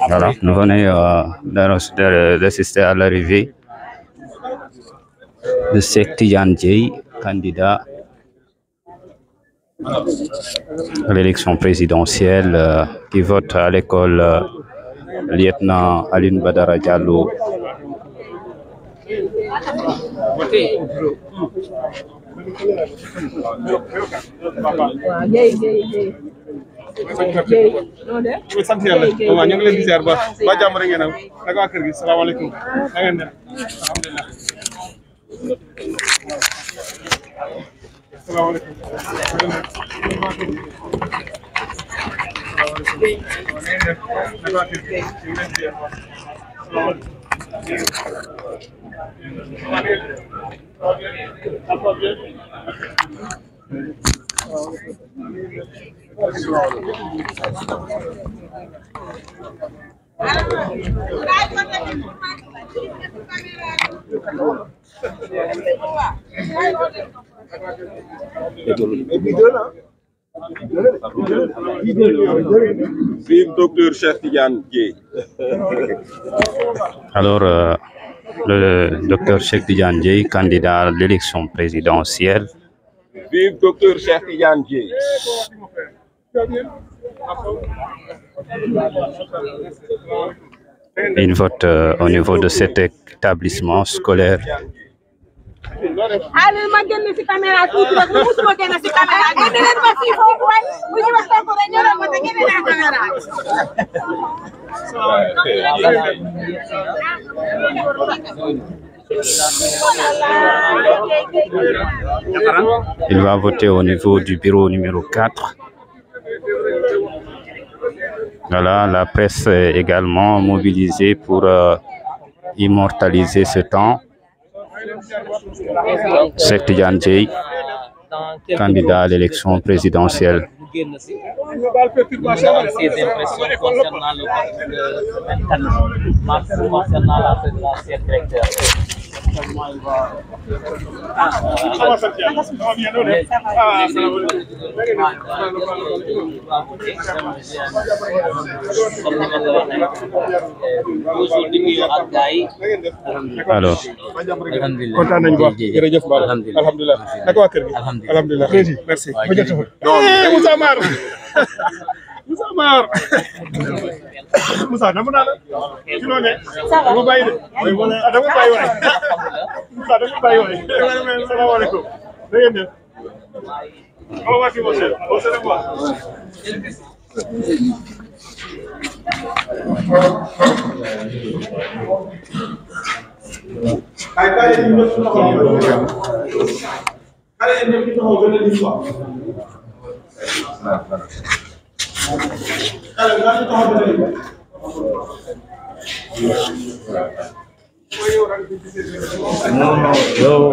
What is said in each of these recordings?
Voilà, nous venons d'assister à l'arrivée de Cheikh Tidiane Dièye, candidat à l'élection présidentielle qui vote à l'école lieutenant Aline Badara Diallo. sant yàlla waaw ñu ngi leen di ziar ba jàmm rek ngeen am naka waa kër gi salaamaaleykum na ngeen def alhamdulilah salaamaaleykum Vive docteur Cheikh Tidiane Dièye. Alors, le docteur Cheikh Tidiane Dièye, candidat à l'élection présidentielle. Vive docteur Cheikh Tidiane Dièye. Il vote au niveau de cet établissement scolaire. Il va voter au niveau du bureau numéro 4. Voilà, la presse est également mobilisée pour immortaliser ce temps. Cheikh Tidiane Dièye, candidat à l'élection présidentielle. Ses impressions concernant le 24 mars concernant la présidentielle directeur. Alors, kontaan nañu wax jërëjëf Ba alhamdulilah naka waa kër gi alhamdulilah merci Moussa Mar Moussa Mar Moussa dama naa la ci loo ne dama bàyyi de dama bàyyi waay Moussa dama bàyyi waay salaamaaleykum na ngeen def comment vas-tu mon cher on se revoit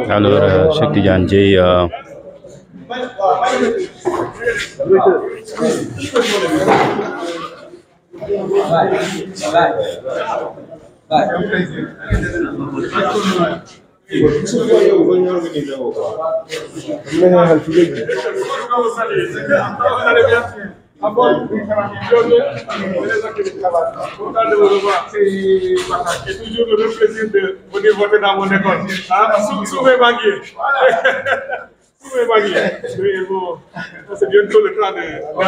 alors Cheikh Tidiane Dièye C'est toujours le même plaisir de venir voter dans mon école. Sous mes banquiers. Sous mes banquiers. Bon, c'est bientôt le temps de l'école.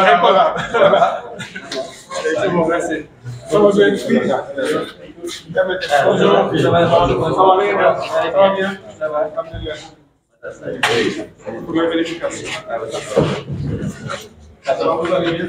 C'est bon, merci. Ça va bien? Bonjour. Ça va bien? Ça va, alhamdulillah. Pour la vérification. Vous allez bien?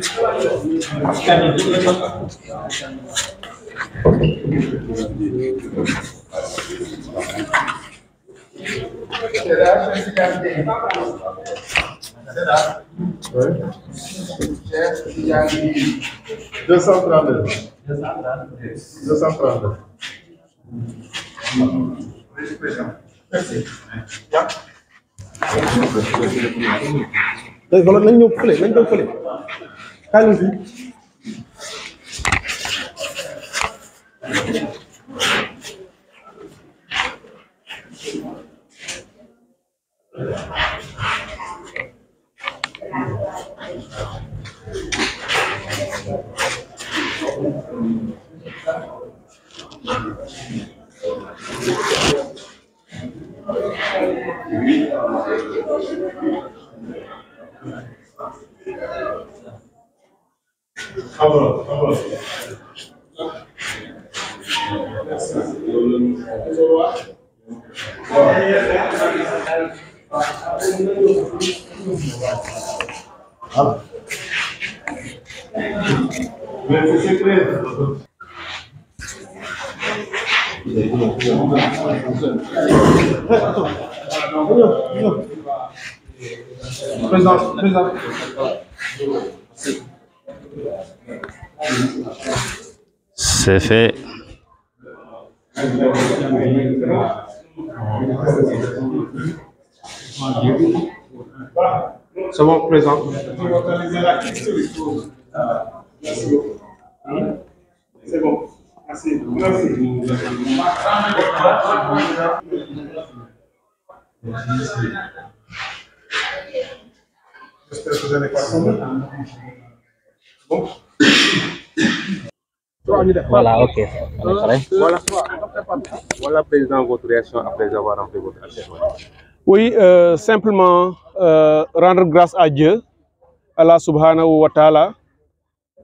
C'est fait. C'est bon, présent. C'est bon. Merci. J'espère que vous allez pas tomber. Bon. Voilà, ok. On est prêt. Voilà, Président, votre réaction après avoir rempli votre assiette. Oui, simplement rendre grâce à Dieu, Allah subhanahu wa ta'ala,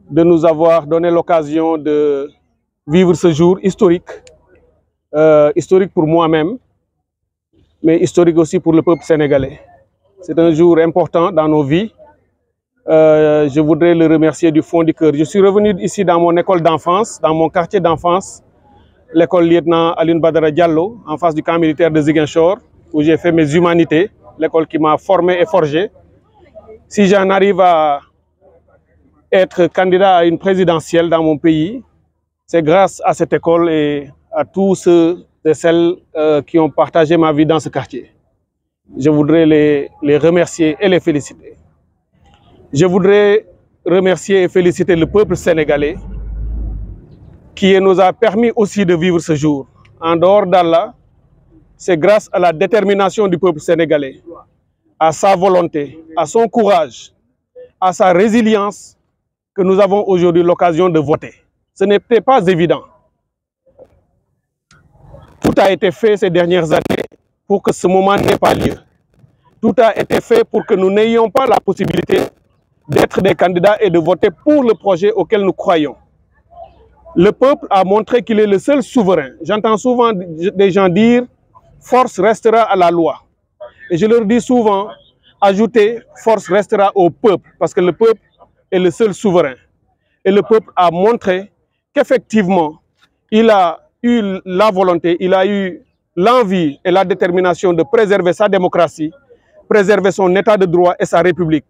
de nous avoir donné l'occasion de vivre ce jour historique, historique pour moi-même, mais historique aussi pour le peuple sénégalais. C'est un jour important dans nos vies. Je voudrais le remercier du fond du cœur. Je suis revenu ici dans mon école d'enfance, dans mon quartier d'enfance, l'école lieutenant Alioune Badara Diallo, en face du camp militaire de Ziguinchor, où j'ai fait mes humanités, l'école qui m'a formé et forgé. Si j'en arrive à être candidat à une présidentielle dans mon pays, c'est grâce à cette école et à tous ceux et celles qui ont partagé ma vie dans ce quartier. Je voudrais les remercier et les féliciter. Je voudrais remercier et féliciter le peuple sénégalais qui nous a permis aussi de vivre ce jour. En dehors d'Allah, c'est grâce à la détermination du peuple sénégalais, à sa volonté, à son courage, à sa résilience que nous avons aujourd'hui l'occasion de voter. Ce n'était pas évident. Tout a été fait ces dernières années pour que ce moment n'ait pas lieu. Tout a été fait pour que nous n'ayons pas la possibilité d'être des candidats et de voter pour le projet auquel nous croyons. Le peuple a montré qu'il est le seul souverain. J'entends souvent des gens dire « force restera à la loi ». Et je leur dis souvent « ajoutez force restera au peuple » parce que le peuple est le seul souverain. Et le peuple a montré qu'effectivement, il a eu la volonté, il a eu l'envie et la détermination de préserver sa démocratie, préserver son état de droit et sa république.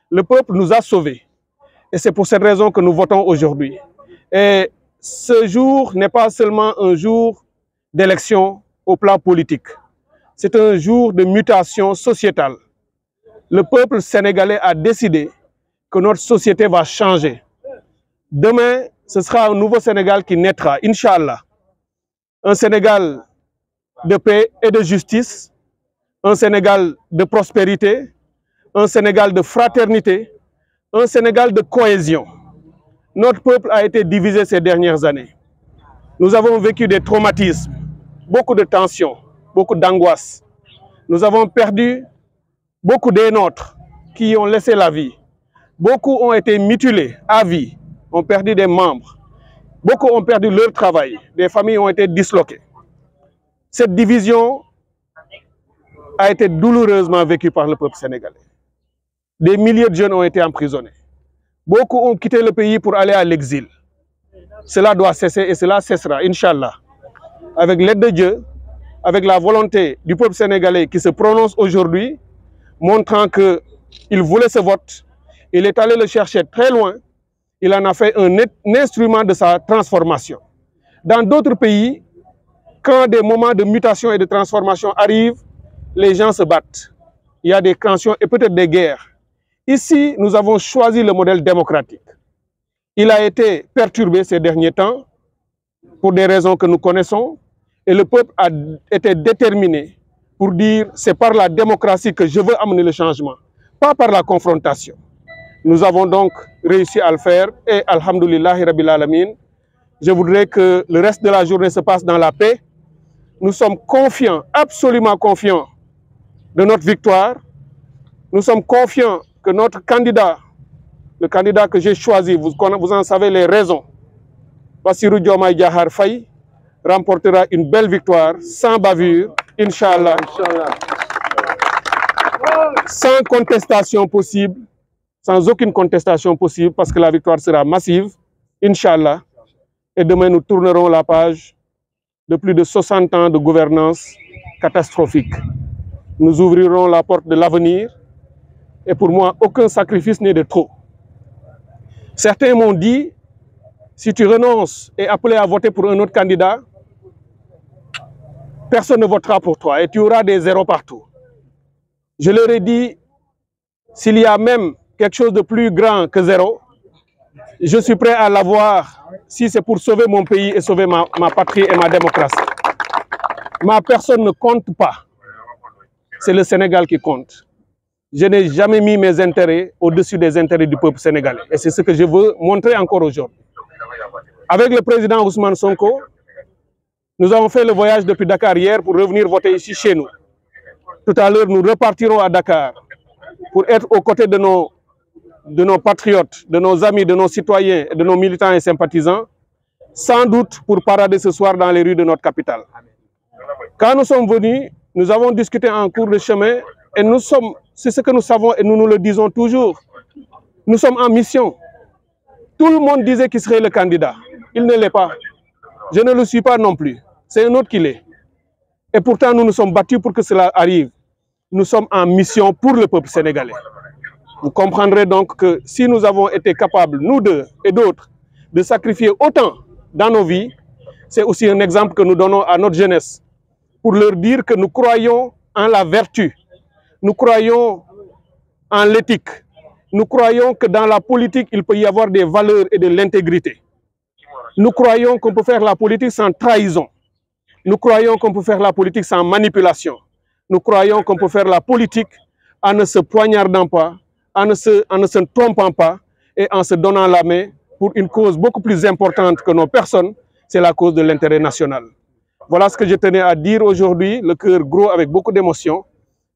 Le peuple nous a sauvés. Et c'est pour cette raison que nous votons aujourd'hui. Et ce jour n'est pas seulement un jour d'élection au plan politique. C'est un jour de mutation sociétale. Le peuple sénégalais a décidé que notre société va changer. Demain, ce sera un nouveau Sénégal qui naîtra, Inch'Allah. Un Sénégal de paix et de justice, un Sénégal de prospérité, un Sénégal de fraternité, un Sénégal de cohésion. Notre peuple a été divisé ces dernières années. Nous avons vécu des traumatismes, beaucoup de tensions, beaucoup d'angoisse. Nous avons perdu beaucoup des nôtres qui ont laissé la vie. Beaucoup ont été mutilés à vie, ont perdu des membres. Beaucoup ont perdu leur travail. Des familles ont été disloquées. Cette division a été douloureusement vécue par le peuple sénégalais. Des milliers de jeunes ont été emprisonnés. Beaucoup ont quitté le pays pour aller à l'exil. Cela doit cesser et cela cessera, Inch'Allah. Avec l'aide de Dieu, avec la volonté du peuple sénégalais qui se prononce aujourd'hui, montrant qu'il voulait ce vote, il est allé le chercher très loin, il en a fait un instrument de sa transformation. Dans d'autres pays, quand des moments de mutation et de transformation arrivent, les gens se battent. Il y a des tensions et peut-être des guerres. Ici, nous avons choisi le modèle démocratique. Il a été perturbé ces derniers temps pour des raisons que nous connaissons, et le peuple a été déterminé pour dire c'est par la démocratie que je veux amener le changement, pas par la confrontation. Nous avons donc réussi à le faire et alhamdoulillahi rabbil alamin, je voudrais que le reste de la journée se passe dans la paix. Nous sommes confiants, absolument confiants de notre victoire. Nous sommes confiants que notre candidat, le candidat que j'ai choisi, vous en savez les raisons, Bassirou Diomaye Diakhar Faye, remportera une belle victoire, sans bavure, Inch'Allah, sans contestation possible, sans aucune contestation possible, parce que la victoire sera massive, Inch'Allah. Et demain, nous tournerons la page de plus de 60 ans de gouvernance catastrophique. Nous ouvrirons la porte de l'avenir, et pour moi, aucun sacrifice n'est de trop. Certains m'ont dit, si tu renonces et appelé à voter pour un autre candidat, personne ne votera pour toi et tu auras des zéros partout. Je leur ai dit, s'il y a même quelque chose de plus grand que zéro, je suis prêt à l'avoir si c'est pour sauver mon pays et sauver ma patrie et ma démocratie. Ma personne ne compte pas. C'est le Sénégal qui compte. Je n'ai jamais mis mes intérêts au-dessus des intérêts du peuple sénégalais. Et c'est ce que je veux montrer encore aujourd'hui. Avec le président Ousmane Sonko, nous avons fait le voyage depuis Dakar hier pour revenir voter ici chez nous. Tout à l'heure, nous repartirons à Dakar pour être aux côtés de nos patriotes, de nos amis, de nos citoyens, de nos militants et sympathisants, sans doute pour parader ce soir dans les rues de notre capitale. Quand nous sommes venus, nous avons discuté en cours de chemin et c'est ce que nous savons et nous nous le disons toujours. Nous sommes en mission. Tout le monde disait qu'il serait le candidat. Il ne l'est pas. Je ne le suis pas non plus. C'est un autre qui l'est. Et pourtant, nous nous sommes battus pour que cela arrive. Nous sommes en mission pour le peuple sénégalais. Vous comprendrez donc que si nous avons été capables, nous deux et d'autres, de sacrifier autant dans nos vies, c'est aussi un exemple que nous donnons à notre jeunesse pour leur dire que nous croyons en la vertu, nous croyons en l'éthique, nous croyons que dans la politique, il peut y avoir des valeurs et de l'intégrité. Nous croyons qu'on peut faire la politique sans trahison. Nous croyons qu'on peut faire la politique sans manipulation. Nous croyons qu'on peut faire la politique en ne se poignardant pas, en ne se trompant pas et en se donnant la main pour une cause beaucoup plus importante que nos personnes, c'est la cause de l'intérêt national. Voilà ce que je tenais à dire aujourd'hui, le cœur gros avec beaucoup d'émotion,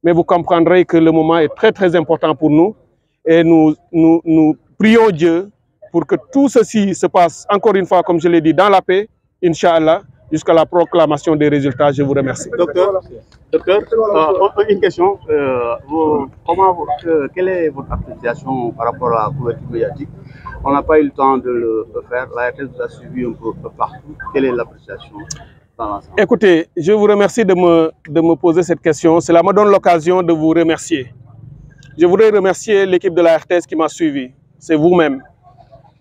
mais vous comprendrez que le moment est très très important pour nous et nous prions Dieu pour que tout ceci se passe, encore une fois, comme je l'ai dit, dans la paix, Inch'Allah, jusqu'à la proclamation des résultats. Je vous remercie. Docteur, une question. Quelle est votre appréciation par rapport à la couverture médiatique? On n'a pas eu le temps de le faire. La RTS vous a suivi un peu partout. Quelle est l'appréciation dans l'ensemble? Écoutez, je vous remercie de me poser cette question. Cela me donne l'occasion de vous remercier. Je voudrais remercier l'équipe de la RTS qui m'a suivi. C'est vous-même.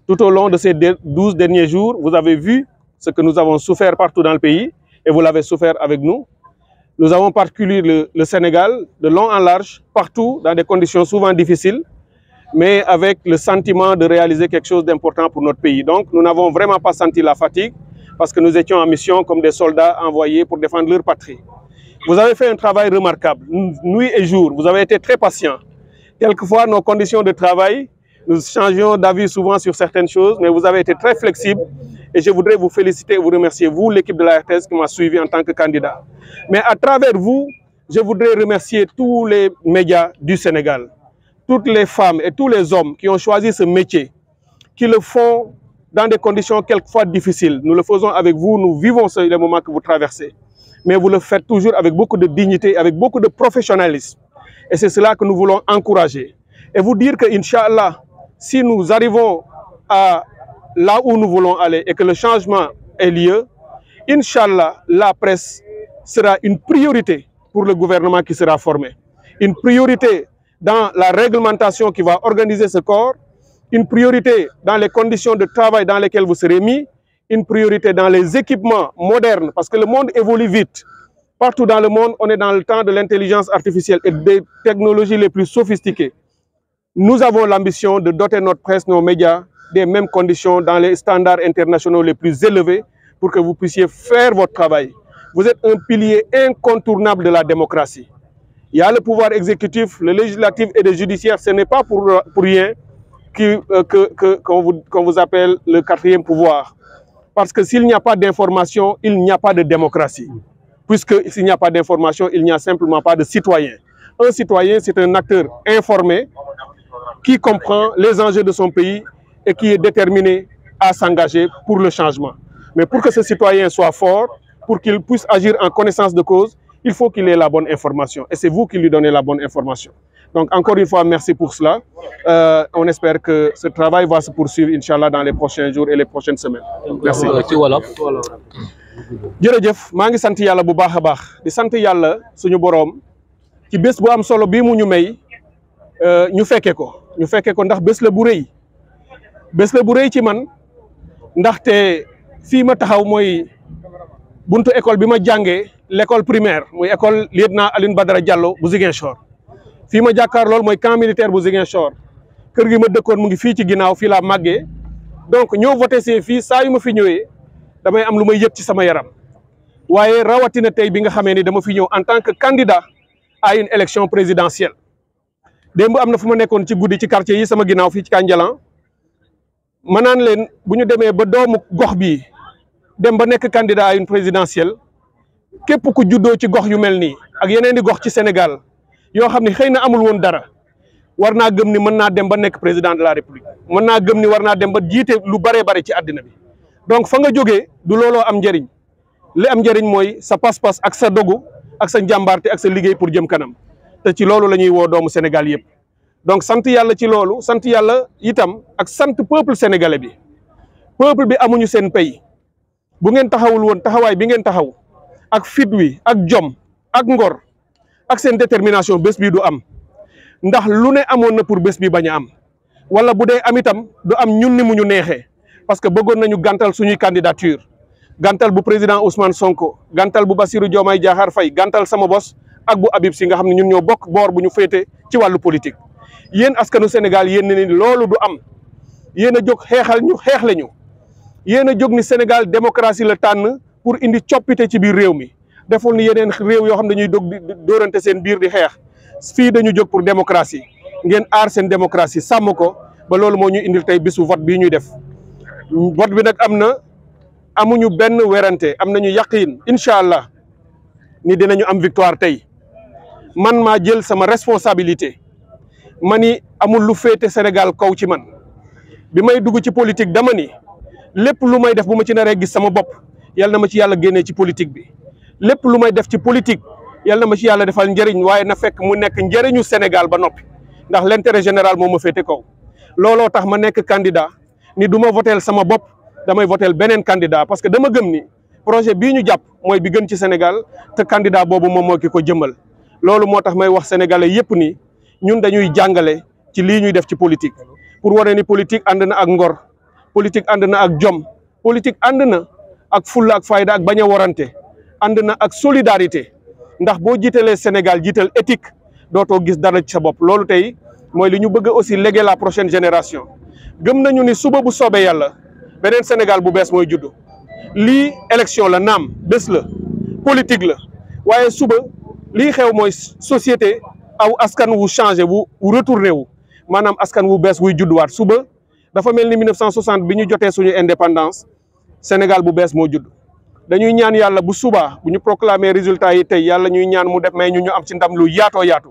Tout au long de ces 12 derniers jours, vous avez vu ce que nous avons souffert partout dans le pays et vous l'avez souffert avec nous. Nous avons parcouru le Sénégal de long en large, partout, dans des conditions souvent difficiles, mais avec le sentiment de réaliser quelque chose d'important pour notre pays. Donc, nous n'avons vraiment pas senti la fatigue parce que nous étions en mission comme des soldats envoyés pour défendre leur patrie. Vous avez fait un travail remarquable, nuit et jour. Vous avez été très patient. Quelquefois, nos conditions de travail, nous changions d'avis souvent sur certaines choses, mais vous avez été très flexible et je voudrais vous féliciter et vous remercier, vous, l'équipe de la RTS qui m'a suivi en tant que candidat. Mais à travers vous, je voudrais remercier tous les médias du Sénégal, toutes les femmes et tous les hommes qui ont choisi ce métier, qui le font dans des conditions quelquefois difficiles. Nous le faisons avec vous, nous vivons les moments que vous traversez, mais vous le faites toujours avec beaucoup de dignité, avec beaucoup de professionnalisme. Et c'est cela que nous voulons encourager. Et vous dire que, Inch'Allah, si nous arrivons à là où nous voulons aller et que le changement ait lieu, Inch'Allah, la presse sera une priorité pour le gouvernement qui sera formé. Une priorité dans la réglementation qui va organiser ce corps, une priorité dans les conditions de travail dans lesquelles vous serez mis, une priorité dans les équipements modernes, parce que le monde évolue vite. Partout dans le monde, on est dans le temps de l'intelligence artificielle et des technologies les plus sophistiquées. Nous avons l'ambition de doter notre presse, nos médias, des mêmes conditions dans les standards internationaux les plus élevés pour que vous puissiez faire votre travail. Vous êtes un pilier incontournable de la démocratie. Il y a le pouvoir exécutif, le législatif et le judiciaire. Ce n'est pas pour rien qu'on vous appelle le quatrième pouvoir. Parce que s'il n'y a pas d'information, il n'y a pas de démocratie. Puisque s'il n'y a pas d'information, il n'y a simplement pas de citoyen. Un citoyen, c'est un acteur informé qui comprend les enjeux de son pays et qui est déterminé à s'engager pour le changement. Mais pour que ce citoyen soit fort, pour qu'il puisse agir en connaissance de cause, il faut qu'il ait la bonne information. Et c'est vous qui lui donnez la bonne information. Donc, encore une fois, merci pour cela. On espère que ce travail va se poursuivre, Inch'Allah, dans les prochains jours et les prochaines semaines. Merci. jërëjëf maa ngi sant yàlla bu baax a baax di sant yàlla suñu boroom ci bés bu am solo bii mu ñu may ñu fekke ko ndax bés la bu rëy ci man ndaxte fii ma taxaw mooy buntu école bi ma jàngee l'école primaire muy école lieutenant Alioune Badara Diallo bu Ziguinchor fii ma jàkkaar lool mooy camp militaire bu Ziguinchor kër gi ma dëkkoon mu ngi fii ci ginnaaw fii laa màggee donc ñoo voté see fii saa yu ma fi ñëwee damay am lu may yëg ci sama yaram waaye rawatina tey bi nga xamee ni dama fi ñëw en tant que candidat à une élection présidentielle démb am na fu ma nekkoon ci guddi ci quartier yi sama ginnaaw fii ci Kandialan ma naan leen bu ñu demee ba doomu gox bii dem ba nekk candidat à une présidentielle képp ku juddoo ci gox yu mel nii ak yeneen i gox ci Sénégal yoo xam ne xëy na amul woon dara war naa gëm ni mën naa dem ba nekk président de la République mën naa gëm ni war naa dem ba jiite lu bare ci àddina bi donc fa nga jógee du looloo am njëriñ li am njëriñ mooy sa pas-pas ak sa dogu ak sa njàmbaarte ak sa liggéey pour jëm kanam te ci loolu la ñuy woo doomu Sénégal yëpp donc sant yàlla ci loolu sant yàlla itam ak sant peuple sénégalais bi peuple bi amuñu seen pay bu ngeen taxawul woon taxawaay bi ngeen taxaw ak fit wi ak jom ak ngor ak seen détermination bés bi du am ndax lu ne amoon na pour bés bi bañ a am wala bu dee am itam du am ñun ni mu ñu neexee parce que bëggoon nañu gàntal suñuy candidature gàntal bu président Ousmane Sonko gàntal bu Bassirou Diomaye Diakhar Faye gàntal sama bos ak bu Habib Sy nga xam ne ñun ñoo bokk boor bu ñu féete ci wàllu politique yéen askanu Sénégal yéen ni loolu du am yéen a jóg xeexal ñu xeexle ñu yéen a jóg ni Sénégal démocratie la tànn pour indi coppite ci biir réew mi deful ni yeneen réew yoo xam ne dañuy dog di dóorante seen biir di xeex fii dañu jóg pour démocratie ngeen aar seen démocratie sàmm ko ba loolu moo ñu indil tey bisu vote bii ñuy def vote bi nag amuñu benn werante am nañu yaqiin incha allah ni dinañu am victoire tey man maa jël sama responsabilité ma ni amul lu féete Sénégal kaw ci man bi may dugg ci politique dama ni lépp lu may def bu ma ci naree gis sama bopp yal na ma ci yàlla génnee ci politique bi lépp lu may def ci politique yal na ma ci yàlla defal njëriñ waaye na fekk mu nekk njëriñu Sénégal ba noppi ndax l'intérêt général moo ma féete kaw looloo tax ma nekk candidat ni du ma voteel sama bopp damay voteel beneen candidat parce que dama gëm ni projet bii ñu jàpp mooy bi gën ci Sénégal te candidat boobu moom moo ki ko jëmmal loolu moo tax may wax sénégalais yépp ni ñun dañuy jàngale ci lii ñuy def ci politique pour wane ni politique ànd na ak ngor politique ànd na ak jom politique ànd na ak fulla ak fayda ak bañ a warante ànd na ak solidarité ndax boo jiitalee Sénégal jiital éthique dootoo gis dara ci sa bopp loolu tey mooy li ñu bëgg aussi léguer la prochaine génération gëm nañu ni suba bu soobee yàlla beneen Sénégal bu bees mooy juddu lii élection la naam bés la politique la waaye suba lii xew mooy société aw askan wu changé wu retourné wu maanaam askan wu bees wuy judduwaat suba dafa mel ni 1960 bi ñu jotee suñu indépendance Sénégal bu bees moo judd dañuy ñaan yàlla bu subaa bu ñu proclamer résultat yi tey yàlla ñuy ñaan mu def may ñu am ci ndam lu yaatoo yaatu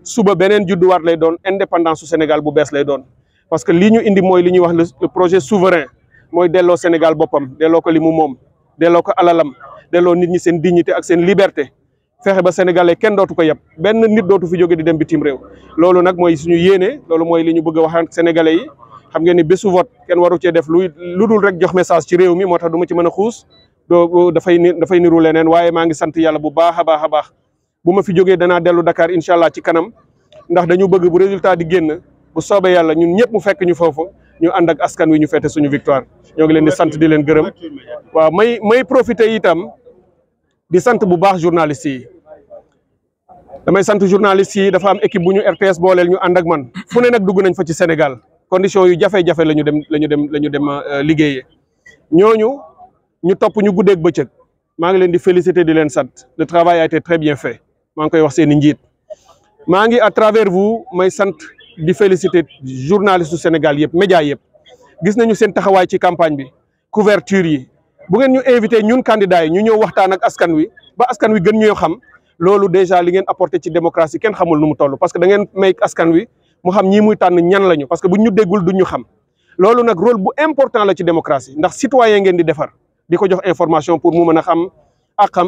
suba beneen judduwaat lay doon indépendance su Sénégal bu bees lay doon parce que lii ñu indi mooy li ñuy wax le projet souverain mooy delloo Sénégal boppam delloo ko li mu moom delloo ko alalam delloo nit ñi seen dignité ak seen liberté fexe ba sénégalais kenn dootu ko yeb benn nit dootu fi jóge di dem bitim réew loolu nag mooy suñu yéene loolu mooy li ñu bëgg a wax ak sénégalais yi xam ngeen ni bésu vote kenn waru cee def lu dul rek jox message ci réew mi moo tax du ma ci mën a xuus dafay niru leneen waaye maa ngi sant yàlla bu baax a baax bu ma fi jógee danaa dellu Dakar incha allah ci kanam ndax dañu bëgg bu résultat di génn bu soobee yàlla ñun ñëpp mu fekk ñu foofu ñu ànd ak askan wi ñu fete suñu victoire ñoo ngi leen di sant di leen gërëm waaw may profiter itam di sant bu baax journalistes yi damay sant journalistes yi dafa am équipe bu ñu RTS booleel ñu ànd ak man fu ne nag dugg nañ fa ci Sénégal condition yu jafe-jafe la ñu dem liggéeyee ñooñu ñu topp ñu guddeeg bëccëg maa ngi leen di féliciter di leen sant le travail a été très bien fait maa ngi koy wax seeni njiit maa ngi à travers vous may sant di féliciter journaliste Sénégal yëpp média yëpp gis nañu seen taxawaay ci campagne bi couverture yi bu ngeen ñu invité ñun candidats yi ñu ñëw waxtaan ak askan wi ba askan wi gën ñoo xam loolu déjà li ngeen apporté ci démocratie kenn xamul nu mu toll parce que da ngeen may askan wi mu xam ñii muy tànn ñan lañu parce que buñ ñu déggul duñ ñu xam loolu nag rôle bu important la ci démocratie ndax citoyen ngeen di defar di ko jox information pour mu mën a xam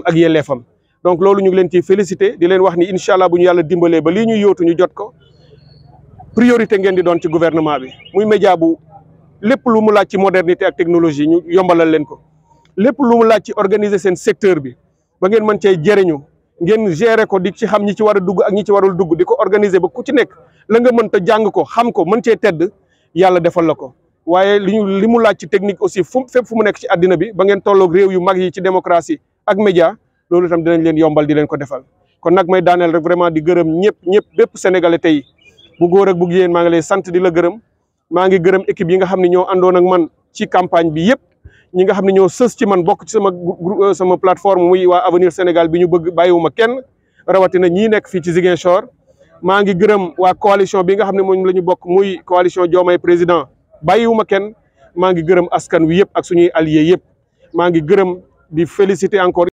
ak yelleefam donc loolu ñu ngi leen ciy félicité di leen wax ni incha allah bu ñu yàlla dimbalee ba lii ñuy yóotu ñu jot ko priorité ngeen di doon ci gouvernement bi muy média bu lépp lu mu laaj ci modernité ak technologie ñu yombalal leen ko lépp lu mu laaj ci organiser seen secteur bi ba ngeen mën cee jëriñu ngeen gérer ko di ci xam ñi ci war a dugg ak ñi ci warul dugg di ko organiser ba ku ci nekk la nga mën ta jàng ko xam ko mën cee tedd yàlla defal la ko waaye li mu laaj ci technique aussi fépp fu mu nekk ci àddina bi ba ngeen tolloog réew yu mag yi ci démocratie ak média loolu itam dinañ leen yombal di leen ko defal kon nag may daaneel rek vraiment di gërëm ñëpp bépp sénégalais tey bu góor ak bu jigéen maa ngi lay sant di la gërëm maa ngi gërëm équipe yi nga xam ne ñoo àndoon ak man ci campagne bi yëpp ñi nga xam ne ñoo sës ci man bokk ci sama plateforme muy waa Avenir Sénégal bi ñu bëgg bàyyiwuma kenn rawatina ñii nekk fii ci Ziguinchor maa ngi gërëm waa coalition bi nga xam ne moom la ñu bokk muy coalition Diomaye président bàyyiwuma kenn maa ngi gërëm askan wi yëpp ak suñuy alliés yëpp maa ngi gërëm di féliciter encore